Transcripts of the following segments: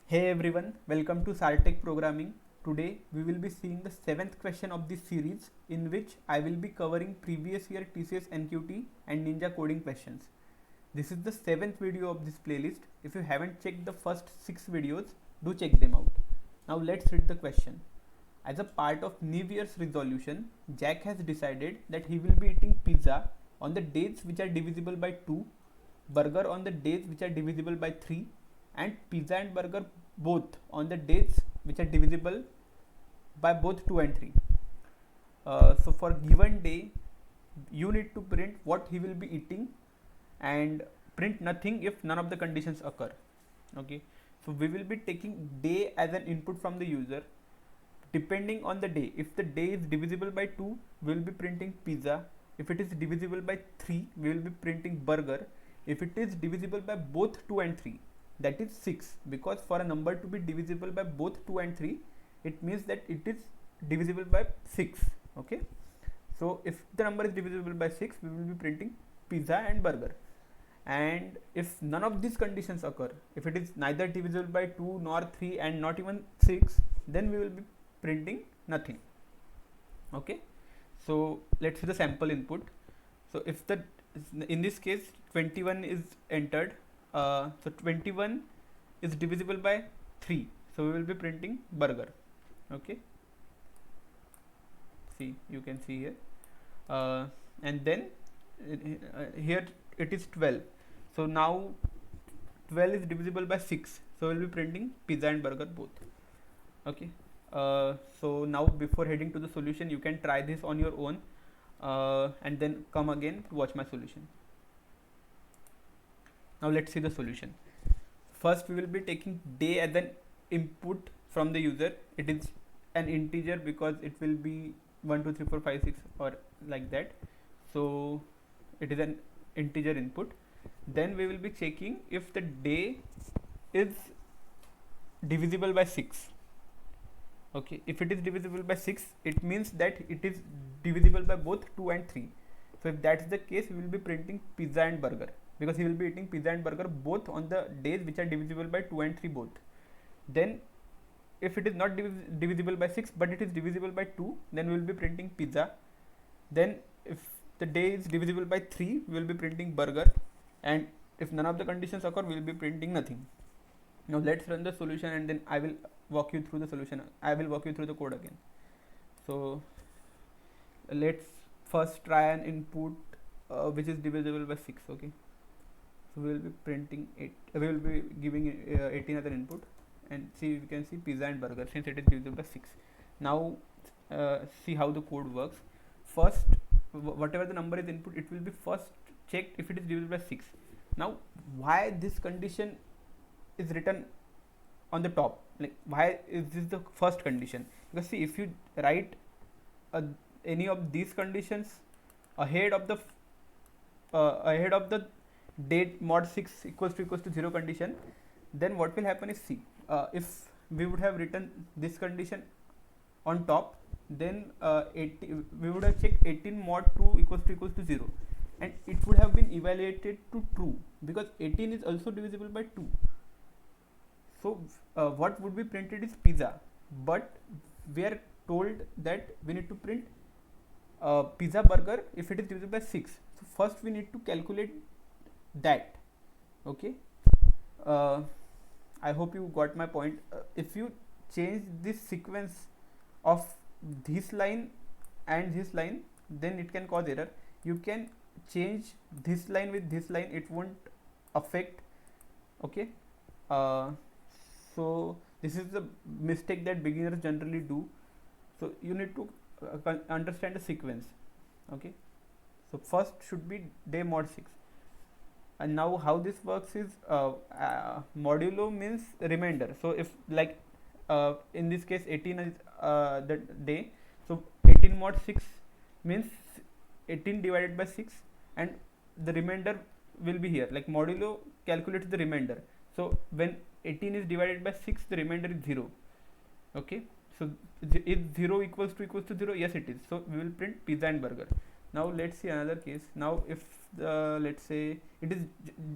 Hey everyone, welcome to Sartec Programming. Today we will be seeing the 7th question of this series in which I will be covering previous year TCS NQT and Ninja coding questions. This is the 7th video of this playlist. If you haven't checked the first 6 videos, do check them out. Now let's read the question. As a part of New Year's resolution, Jack has decided that he will be eating pizza on the days which are divisible by 2, burger on the days which are divisible by 3, and pizza and burger both on the dates which are divisible by both 2 and 3. So for given day, you need to print what he will be eating and print nothing if none of the conditions occur. Okay, so we will be taking day as an input from the user. Depending on the day, if the day is divisible by 2, we will be printing pizza. If it is divisible by 3, we will be printing burger. If it is divisible by both 2 and 3, that is 6, because for a number to be divisible by both 2 and 3, it means that it is divisible by 6. Okay, so if the number is divisible by 6, we will be printing pizza and burger. And if none of these conditions occur, if it is neither divisible by 2 nor 3 and not even 6, then we will be printing nothing. Okay, so let's see the sample input. So if the in this case 21 is entered, so 21 is divisible by 3, so we will be printing burger. Okay, see, you can see here, and then here it is 12, so now 12 is divisible by 6, so we will be printing pizza and burger both. Okay, so now before heading to the solution, you can try this on your own, and then come again to watch my solution. Now let's see the solution. First we will be taking day as an input from the user. It is an integer because it will be 1 2 3 4 5 6 or like that, so it is an integer input. Then we will be checking if the day is divisible by 6. Okay, if it is divisible by 6, it means that it is divisible by both 2 and 3. So if that is the case, we will be printing pizza and burger, because he will be eating pizza and burger both on the days which are divisible by 2 and 3 both. Then if it is not divisible by 6 but it is divisible by 2, then we will be printing pizza. Then if the day is divisible by 3, we will be printing burger, and if none of the conditions occur, we will be printing nothing. Now let's run the solution and then I will walk you through the solution. I will walk you through the code again. So let's first try an input which is divisible by 6. Okay, so we will be printing it, we will be giving 18 as an input, and see, you can see pizza and burger since it is divisible by 6. Now see how the code works. First, whatever the number is input, it will be first checked if it is divisible by 6. Now why this condition is written on the top, like why is this the first condition? Because see, if you write any of these conditions ahead of the date mod 6 equals to 0 condition, then what will happen is, see, if we would have written this condition on top, then we would have checked 18 mod 2 equals to 0, and it would have been evaluated to true because 18 is also divisible by 2. So what would be printed is pizza, but we are told that we need to print pizza burger if it is divisible by 6. So first we need to calculate that. Okay, I hope you got my point. If you change this sequence of this line and this line, then it can cause error. You can change this line with this line, it won't affect. Okay, so this is the mistake that beginners generally do. So you need to understand the sequence. Okay, so first should be day mod 6. And now how this works is, modulo means remainder. So if, like, in this case 18 is the day, so 18 mod 6 means 18 divided by 6, and the remainder will be here, like modulo calculates the remainder. So when 18 is divided by 6, the remainder is 0. Okay, so is 0 equals to 0? Yes, it is. So we will print pizza and burger. Now let's see another case. Now if let's say it is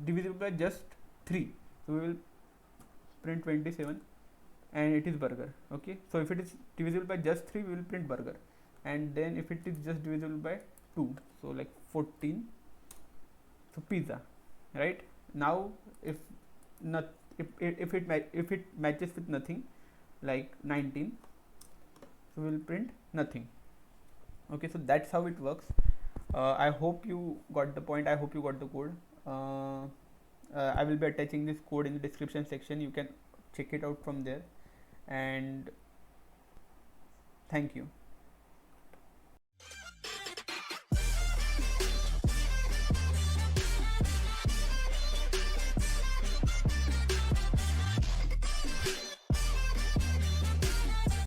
divisible by just 3, so we will print 27 and it is burger. Okay, so if it is divisible by just 3, we will print burger, and then if it is just divisible by 2, so like 14, so pizza, right? Now if not, if it matches with nothing, like 19, so we will print nothing. Okay, so that's how it works. I hope you got the point. I hope you got the code. I will be attaching this code in the description section. You can check it out from there, and thank you.